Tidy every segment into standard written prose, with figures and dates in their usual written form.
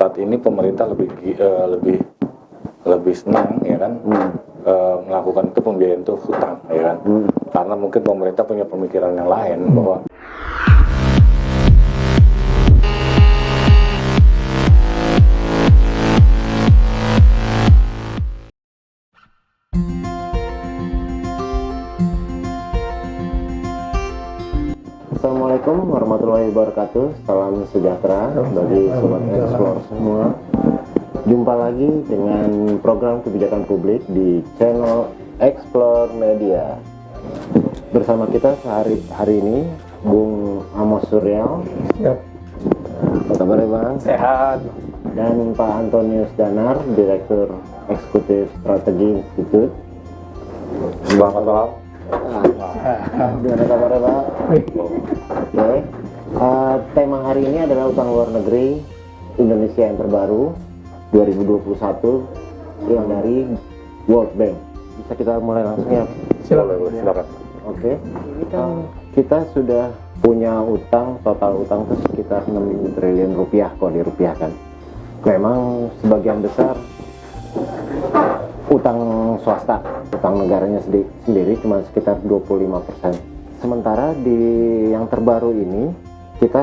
saat ini pemerintah lebih senang ya kan melakukan itu pembiayaan itu hutang ya kan, karena mungkin pemerintah punya pemikiran yang lain bahwa Assalamualaikum warahmatullahi wabarakatuh. Salam sejahtera bagi Sobat Explore semua. Jumpa lagi dengan program kebijakan publik di channel Explore Media. Bersama kita hari ini Bung Amos Suryal. Siap. Apa kabar Bang? Sehat. Dan Pak Antonius Danar, Direktur Eksekutif Strategi Institute. selamat malam. Gimana kabarnya Pak? Oke. Tema hari ini adalah utang luar negeri Indonesia yang terbaru 2021 yang dari World Bank. Bisa kita mulai langsung ya? Silakan. Oke. Ini kan kita sudah punya utang, total utang itu sekitar 6 triliun rupiah kalau dirupiahkan. Memang sebagian besar utang swasta, utang negaranya sendiri cuma sekitar 25%. Sementara di yang terbaru ini kita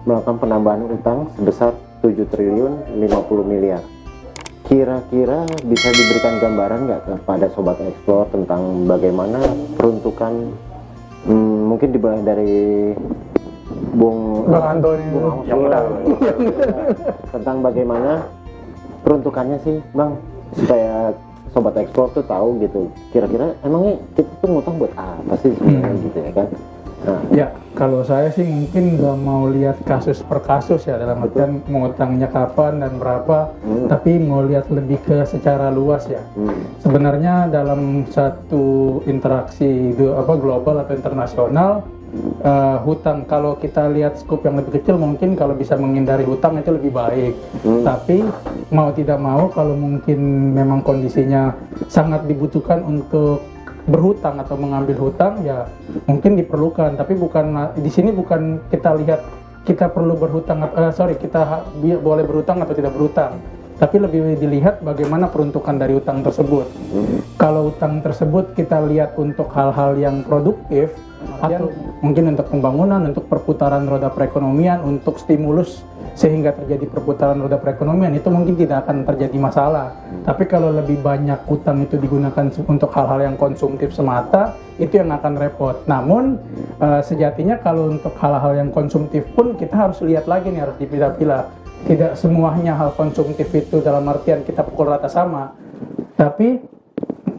melakukan penambahan utang sebesar 7 triliun 50 miliar. Kira-kira bisa diberikan gambaran nggak kepada Sobat Explore tentang bagaimana peruntukan, mungkin dimulai dari Bung Antonius tentang bagaimana peruntukannya sih Bang, supaya Sobat Explore tuh tahu gitu, kira-kira emangnya kita tuh ngutang buat apa sih sebenarnya gitu ya kan. Nah, ya, kalau saya sih mungkin nggak mau lihat kasus per kasus ya, dalam artian ngutangnya kapan dan berapa, tapi mau lihat lebih ke secara luas ya. Sebenarnya dalam satu interaksi global atau internasional, hutang, kalau kita lihat skup yang lebih kecil mungkin kalau bisa menghindari hutang itu lebih baik. Tapi mau tidak mau kalau mungkin memang kondisinya sangat dibutuhkan untuk berhutang atau mengambil hutang ya mungkin diperlukan. Tapi bukan di sini bukan kita lihat kita perlu berhutang kita boleh berhutang atau tidak berhutang, tapi lebih dilihat bagaimana peruntukan dari utang tersebut. Kalau utang tersebut kita lihat untuk hal-hal yang produktif atau mungkin untuk pembangunan, untuk perputaran roda perekonomian, untuk stimulus sehingga terjadi perputaran roda perekonomian, itu mungkin tidak akan terjadi masalah. Tapi kalau lebih banyak utang itu digunakan untuk hal-hal yang konsumtif semata, itu yang akan repot. Namun sejatinya kalau untuk hal-hal yang konsumtif pun kita harus lihat lagi nih, harus dipilah-pilah. Tidak semuanya hal konsumtif itu dalam artian kita pukul rata sama. Tapi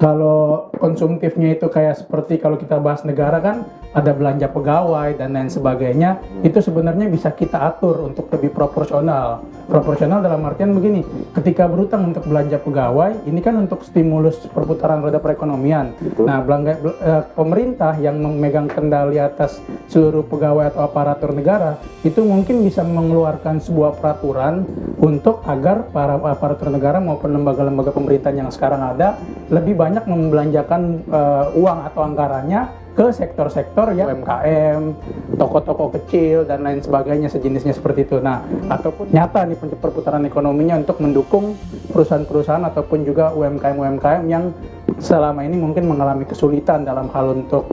kalau konsumtifnya itu kayak seperti kalau kita bahas negara kan ada belanja pegawai dan lain sebagainya, itu sebenarnya bisa kita atur untuk lebih proporsional. Proporsional dalam artian begini, ketika berutang untuk belanja pegawai, ini kan untuk stimulus perputaran roda perekonomian. Betul. Nah, pemerintah yang memegang kendali atas seluruh pegawai atau aparatur negara, itu mungkin bisa mengeluarkan sebuah peraturan untuk agar para aparatur negara maupun lembaga-lembaga pemerintahan yang sekarang ada lebih banyak membelanjakan uang atau anggarannya ke sektor-sektor yang UMKM, toko-toko kecil dan lain sebagainya, sejenisnya seperti itu. Nah, ataupun nyata nih perputaran ekonominya untuk mendukung perusahaan-perusahaan ataupun juga UMKM yang selama ini mungkin mengalami kesulitan dalam hal untuk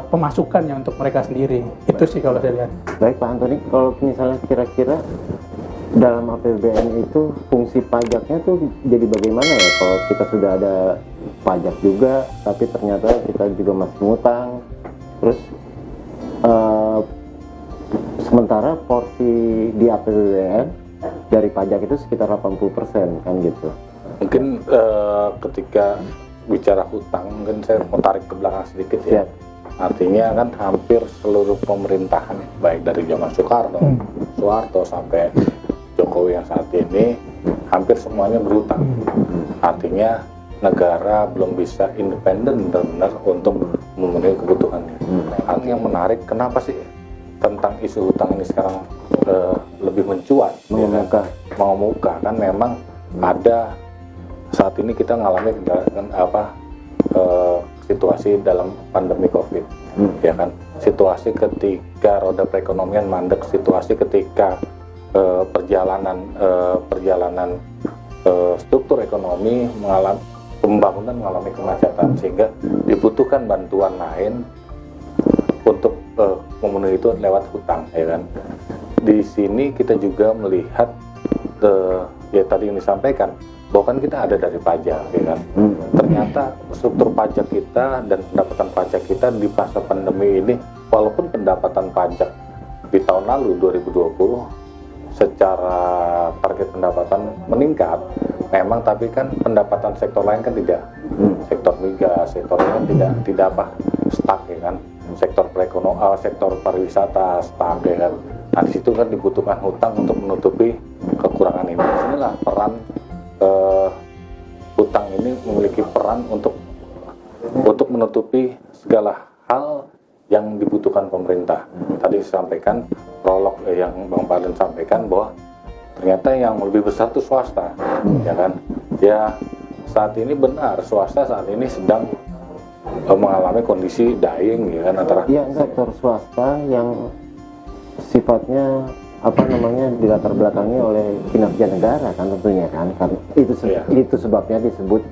pemasukannya untuk mereka sendiri. Itu sih kalau saya lihat. baik Pak Antoni, kalau misalnya kira-kira dalam APBN itu fungsi pajaknya tuh jadi bagaimana ya kalau kita sudah ada pajak juga tapi ternyata kita juga masih ngutang, terus sementara porsi di APBN dari pajak itu sekitar 80% kan gitu. Mungkin ketika bicara hutang, mungkin saya mau tarik ke belakang sedikit ya. Artinya kan hampir seluruh pemerintahan, baik dari zaman Soeharto sampai Jokowi yang saat ini, hampir semuanya berhutang. Artinya negara belum bisa independen benar-benar untuk memenuhi kebutuhannya. Artinya yang menarik, kenapa sih tentang isu hutang ini sekarang lebih mencuat, mengemuka kan memang ada saat ini kita mengalami situasi dalam pandemi COVID, ya kan, situasi ketika roda perekonomian mandek, situasi ketika perjalanan struktur ekonomi pembangunan mengalami kemacetan, sehingga dibutuhkan bantuan lain untuk memenuhi itu lewat hutang, ya kan. Di sini kita juga melihat ya tadi yang disampaikan bahwa kan kita ada dari pajak, ya kan. Ternyata struktur pajak kita dan pendapatan pajak kita di masa pandemi ini, walaupun pendapatan pajak di tahun lalu 2020 secara target pendapatan meningkat, memang, tapi kan pendapatan sektor lain kan tidak, sektor migas, sektor lain tidak stuck, ya kan. Sektor sektor pariwisata stuck, ya kan. Nah, di situ kan dibutuhkan hutang untuk menutupi kekurangan ini. Inilah peran hutang ini memiliki peran untuk menutupi segala hal yang dibutuhkan pemerintah. Tadi disampaikan prolog yang Bang Parden sampaikan bahwa ternyata yang lebih besar itu swasta, ya kan. Ya, saat ini benar swasta saat ini sedang mengalami kondisi dying, ya kan, antara sektor swasta yang sifatnya dilatar belakangi oleh kinerja negara kan tentunya kan itu sebabnya disebut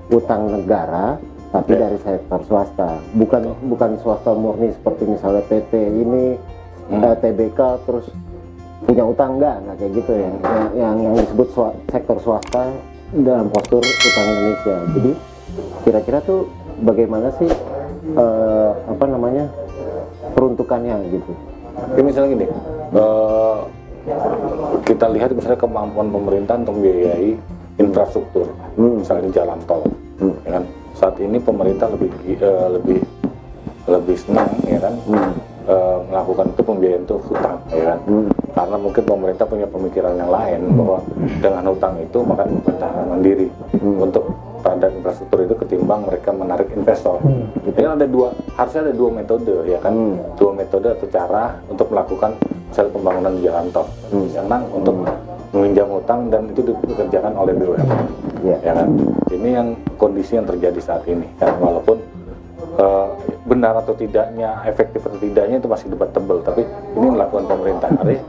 utang negara, tapi dari sektor swasta, bukan swasta murni seperti misalnya PT ini TBK terus punya utang, enggak kayak gitu ya. Yang disebut sektor swasta dalam postur utang Indonesia. Jadi kira-kira tuh bagaimana sih peruntukannya gitu. Jadi misalnya gini, kita lihat misalnya kemampuan pemerintah untuk membiayai infrastruktur, misalnya jalan tol, ya kan. Saat ini pemerintah lebih senang, ya kan, melakukan itu pembiayaan itu hutang, ya kan. Karena mungkin pemerintah punya pemikiran yang lain bahwa dengan hutang itu maka pemerintah akan mandiri untuk terhadap infrastruktur itu ketimbang mereka menarik investor. Jadi harusnya ada dua metode, ya kan, dua metode atau cara untuk melakukan misalnya pembangunan jalan tol. Senang untuk meminjam hutang dan itu dikerjakan oleh BUMN, ya kan. Ini yang kondisi yang terjadi saat ini, kan. Walaupun benar atau tidaknya, efektif atau tidaknya itu masih debatable, tapi ini melakukan pemerintah. Artinya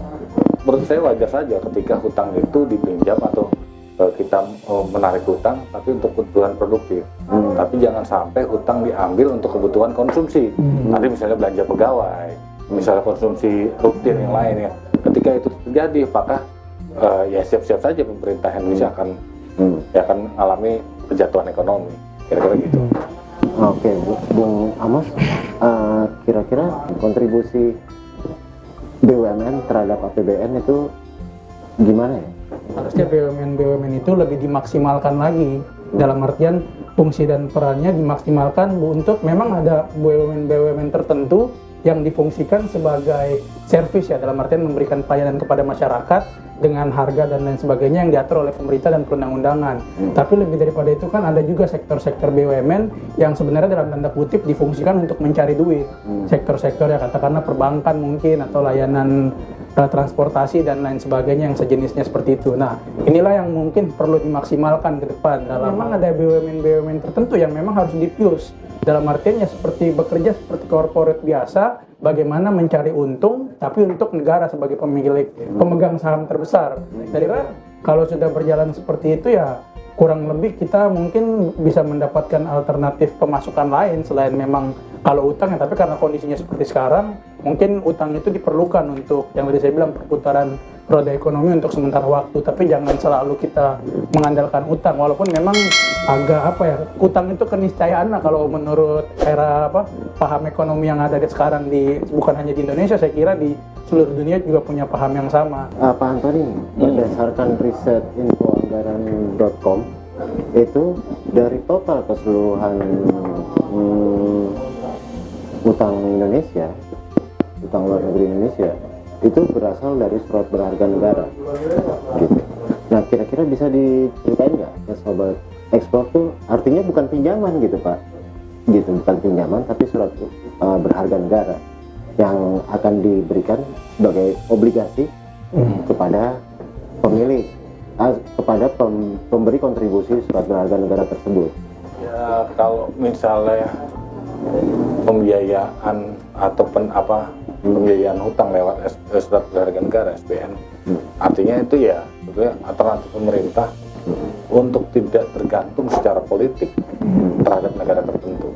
menurut saya wajar saja ketika hutang itu dipinjam atau kita menarik hutang tapi untuk kebutuhan produktif, tapi jangan sampai hutang diambil untuk kebutuhan konsumsi. Tadi misalnya belanja pegawai, misalnya konsumsi rutin yang lain, ya. Ketika itu terjadi, apakah ya siap-siap saja pemerintah Indonesia akan mengalami kejatuhan ekonomi, kira-kira gitu. Oke, Bung Amos, kira-kira kontribusi BUMN terhadap APBN itu gimana ya? Harusnya BUMN itu lebih dimaksimalkan lagi, dalam artian fungsi dan perannya dimaksimalkan untuk memang ada BUMN tertentu yang difungsikan sebagai servis, ya, dalam artian memberikan pelayanan kepada masyarakat dengan harga dan lain sebagainya yang diatur oleh pemerintah dan perundang-undangan. Tapi lebih daripada itu kan ada juga sektor-sektor BUMN yang sebenarnya dalam tanda kutip difungsikan untuk mencari duit. Sektor-sektor ya katakanlah perbankan mungkin, atau layanan transportasi dan lain sebagainya yang sejenisnya seperti itu. Nah, inilah yang mungkin perlu dimaksimalkan ke depan. Memang ada BUMN tertentu yang memang harus diffuse, dalam artian ya seperti bekerja seperti corporate biasa, bagaimana mencari untung tapi untuk negara sebagai pemegang saham terbesar. Jadi kalau sudah berjalan seperti itu, ya kurang lebih kita mungkin bisa mendapatkan alternatif pemasukan lain selain memang kalau utang, ya. Tapi karena kondisinya seperti sekarang, mungkin utang itu diperlukan untuk yang tadi saya bilang perputaran roda ekonomi untuk sementara waktu. Tapi jangan selalu kita mengandalkan utang, walaupun memang agak utang itu keniscayaan lah kalau menurut era paham ekonomi yang ada sekarang bukan hanya di Indonesia, saya kira di seluruh dunia juga punya paham yang sama. Pak Antoni, berdasarkan riset infoanggaran.com itu dari total keseluruhan utang Indonesia, utang luar negeri Indonesia itu berasal dari surat berharga negara, gitu. Nah, kira-kira bisa diceritain nggak ya sobat ekspor tuh artinya bukan pinjaman gitu Pak, gitu, bukan pinjaman tapi surat berharga negara yang akan diberikan sebagai obligasi kepada pemilik, kepada pemberi kontribusi surat berharga negara tersebut. Ya, kalau misalnya pembiayaan atau pembiayaan hutang lewat surat berharga negara SBN Artinya itu ya sebetulnya alternatif pemerintah untuk tidak tergantung secara politik terhadap negara tertentu.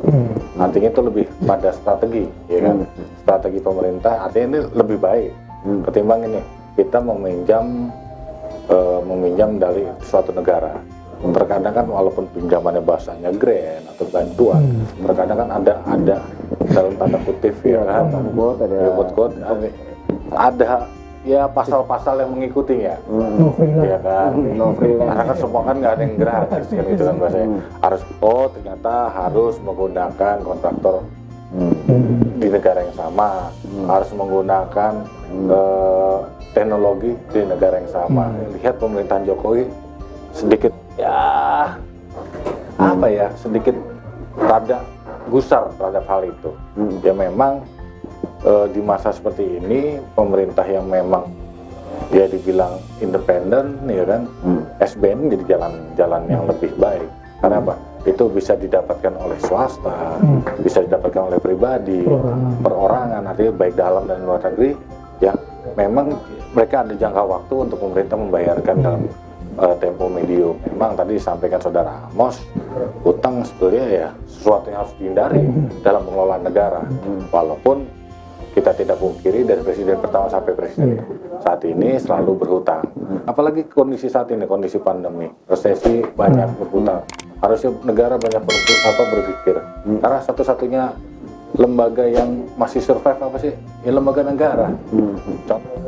Artinya itu lebih pada strategi, ya kan? Strategi pemerintah. Artinya ini lebih baik ketimbang ini kita meminjam dari suatu negara. Terkadang kan walaupun pinjamannya bahasanya grant atau bantuan, terkadang kan ada dalam tanda kutip ya kan, ada ya pasal-pasal yang mengikutinya, ya kan, karena kan semua kan nggak ada yang gratis kan itu kan bahasanya. Harus ternyata harus menggunakan kontraktor di negara yang sama, harus menggunakan teknologi di negara yang sama. Lihat pemerintahan Jokowi sedikit ya sedikit rada gusar terhadap hal itu. Ya memang di masa seperti ini pemerintah yang memang ya dibilang independen ya kan, SBN jadi jalan yang lebih baik. Karena apa? Itu bisa didapatkan oleh swasta, bisa didapatkan oleh pribadi, perorangan, artinya baik dalam dan luar negeri. Ya memang mereka ada jangka waktu untuk pemerintah membayarkan dalam tempo medium. Memang tadi disampaikan saudara Amos, utang sebetulnya ya sesuatu yang harus dihindari dalam pengelolaan negara. Walaupun kita tidak pungkiri dari presiden pertama sampai presiden saat ini selalu berhutang. Apalagi kondisi saat ini, kondisi pandemi, resesi, banyak berhutang. Harusnya negara banyak berpikir. Karena satu-satunya lembaga yang masih survive apa sih? Ya lembaga negara.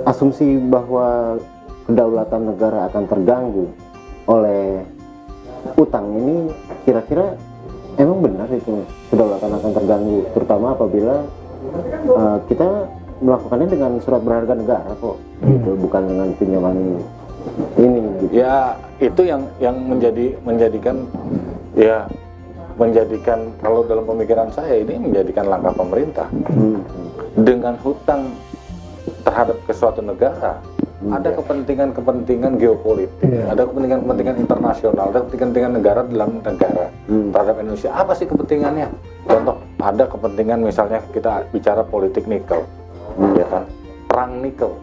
Asumsi bahwa kedaulatan negara akan terganggu oleh utang ini kira-kira emang benar itu kedaulatan akan terganggu, terutama apabila kita melakukannya dengan surat berharga negara kok, gitu, bukan dengan pinjaman ini. Gitu. Ya itu yang menjadikan kalau dalam pemikiran saya ini menjadikan langkah pemerintah dengan hutang terhadap ke suatu negara. Ada kepentingan geopolitik, ada kepentingan internasional, ada kepentingan negara dalam negara terhadap Indonesia. Apa sih kepentingannya? Contoh, ada kepentingan misalnya kita bicara politik nikel, ya kan? Perang nikel,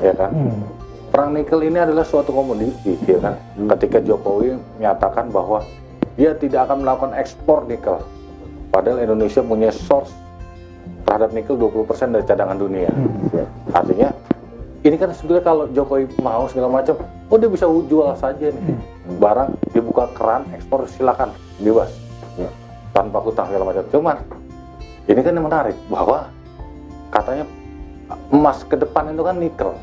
ya kan? Perang nikel ini adalah suatu komoditi, ya kan? Ketika Jokowi menyatakan bahwa dia tidak akan melakukan ekspor nikel, padahal Indonesia punya source terhadap nikel 20% dari cadangan dunia. Artinya ini kan sebetulnya kalau Jokowi mau segala macam, dia bisa jual saja nih barang, dibuka keran ekspor silakan bebas tanpa hutang segala macam. Cuman ini kan yang menarik bahwa katanya emas ke depan itu kan nikel.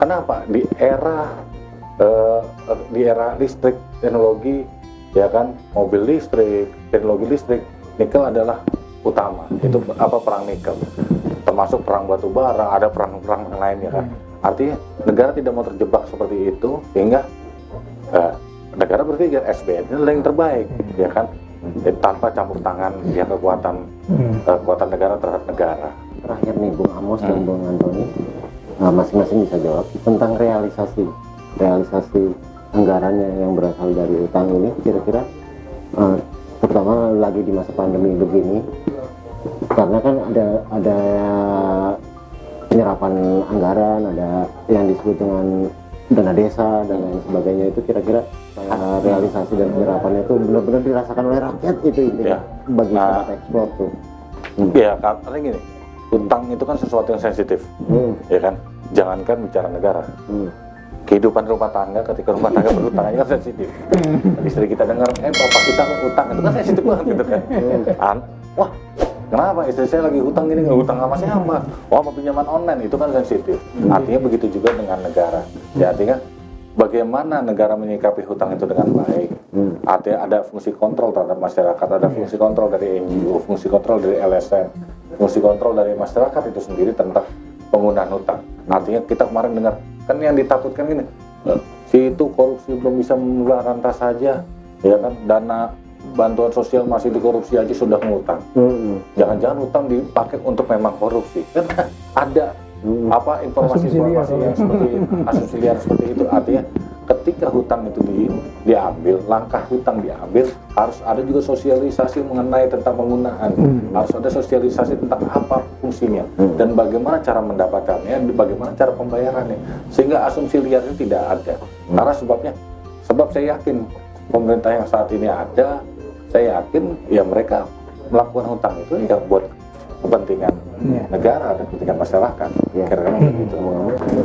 Kenapa di era listrik, teknologi ya kan, mobil listrik, teknologi listrik, nikel adalah utama. Itu perang nikel, termasuk perang batu bara, ada perang lainnya kan. Artinya negara tidak mau terjebak seperti itu, sehingga negara berpikir SBN ini yang terbaik, ya kan, tanpa campur tangan ya kekuatan negara terhadap negara. Terakhir nih Bung Amos dan Bung Antoni, masing-masing bisa jawab tentang realisasi anggarannya yang berasal dari utang ini, kira-kira terutama lagi di masa pandemi begini, karena kan ada penyerapan anggaran, ada yang disebut dengan dana desa dan lain sebagainya, itu kira-kira realisasi dan penyerapannya itu benar-benar dirasakan oleh rakyat itu intinya bagi sobat ekspor tuh. Ya karena gini, utang itu kan sesuatu yang sensitif, ya kan, jangankan bicara negara, kehidupan rumah tangga, ketika rumah tangga berhutang aja kan sensitif. Istri kita dengar, bapak kita utang, itu kan sensitif banget gitu kan. Wah, kenapa istri saya lagi hutang gini, nggak hutang sama siapa? Wah, mau pinjaman online, itu kan sensitif. Artinya begitu juga dengan negara. Ya, artinya bagaimana negara menyikapi hutang itu dengan baik. Artinya ada fungsi kontrol terhadap masyarakat, ada fungsi kontrol dari NGO, fungsi kontrol dari LSM, fungsi kontrol dari masyarakat itu sendiri tentang penggunaan hutang. Artinya kita kemarin dengar, kan yang ditakutkan gini, si itu korupsi belum bisa mengeluarkan tas saja, ya kan, dana bantuan sosial masih dikorupsi aja sudah ngutang. Jangan-jangan hutang dipakai untuk memang korupsi. Kan ada informasi yang seperti asumsi liar seperti itu. Artinya ketika hutang itu diambil, langkah hutang diambil, harus ada juga sosialisasi mengenai tentang penggunaan, harus ada sosialisasi tentang apa fungsinya dan bagaimana cara mendapatkannya, bagaimana cara pembayarannya, sehingga asumsi liar itu tidak ada. Karena sebab saya yakin pemerintah yang saat ini ada, saya yakin ya mereka melakukan hutang itu ya buat kepentingan negara dan kepentingan masyarakat. Kira-kira begitu.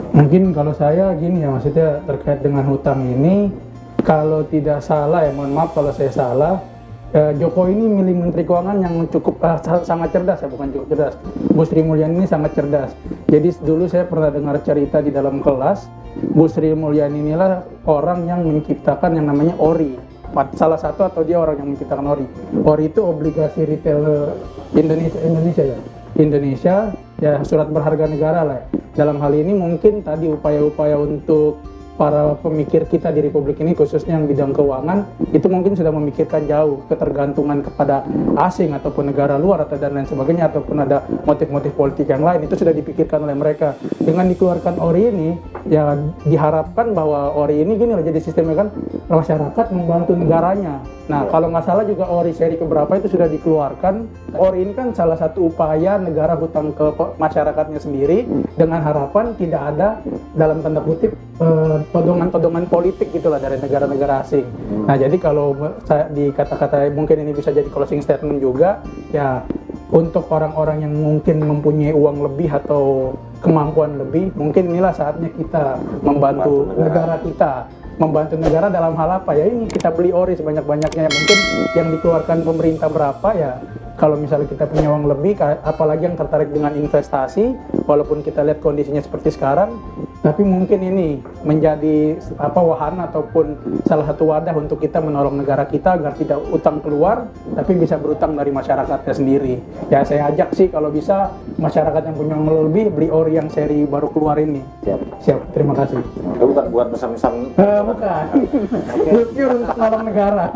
Mungkin kalau saya gini ya, maksudnya terkait dengan hutang ini, kalau tidak salah ya, mohon maaf kalau saya salah, Jokowi ini milih Menteri Keuangan yang cukup sangat cerdas ya, bukan cukup cerdas. Bu Sri Mulyani ini sangat cerdas. Jadi dulu saya pernah dengar cerita di dalam kelas, Bu Sri Mulyani inilah orang yang menciptakan yang namanya ORI. Salah satu atau dia orang yang menciptakan ORI. ORI itu obligasi retail Indonesia ya, surat berharga negara lah ya. Dalam hal ini mungkin tadi upaya-upaya untuk para pemikir kita di Republik ini, khususnya yang bidang keuangan, itu mungkin sudah memikirkan jauh ketergantungan kepada asing ataupun negara luar atau dan lain sebagainya, ataupun ada motif-motif politik yang lain, itu sudah dipikirkan oleh mereka. Dengan dikeluarkan ORI ini, ya diharapkan bahwa ORI ini gini lah, jadi sistemnya kan masyarakat membantu negaranya. Nah, kalau nggak salah juga ORI seri keberapa itu sudah dikeluarkan. ORI ini kan salah satu upaya negara hutang ke masyarakatnya sendiri dengan harapan tidak ada dalam tanda kutip todongan-todongan politik gitulah dari negara-negara asing. Nah, jadi kalau saya di kata-kata mungkin ini bisa jadi closing statement juga ya, untuk orang-orang yang mungkin mempunyai uang lebih atau kemampuan lebih, mungkin inilah saatnya kita membantu negara kita. Membantu negara dalam hal apa ya, ini kita beli ORI sebanyak-banyaknya, mungkin yang dikeluarkan pemerintah berapa ya, kalau misalnya kita punya uang lebih, apalagi yang tertarik dengan investasi, walaupun kita lihat kondisinya seperti sekarang, tapi mungkin ini menjadi wahana ataupun salah satu wadah untuk kita menolong negara kita agar tidak utang keluar, tapi bisa berutang dari masyarakatnya sendiri. Ya saya ajak sih kalau bisa masyarakat yang punya uang lebih beli ORI yang seri baru keluar ini. Siap. Terima kasih. Bukan buat pesan-pesan. Bukan. Pure untuk nolong negara.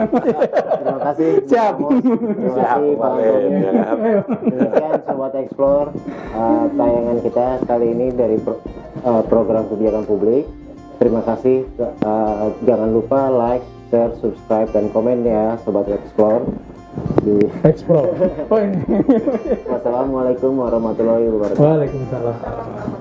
Terima kasih. Siap. Terima kasih Pak. Demikian Sobat Explore, tayangan kita kali ini dari program kebijakan publik. Terima kasih. Jangan lupa like, share, subscribe, dan komen ya Sobat Explore di Explore. Oh ini. Wassalamualaikum warahmatullahi wabarakatuh. Waalaikumsalam.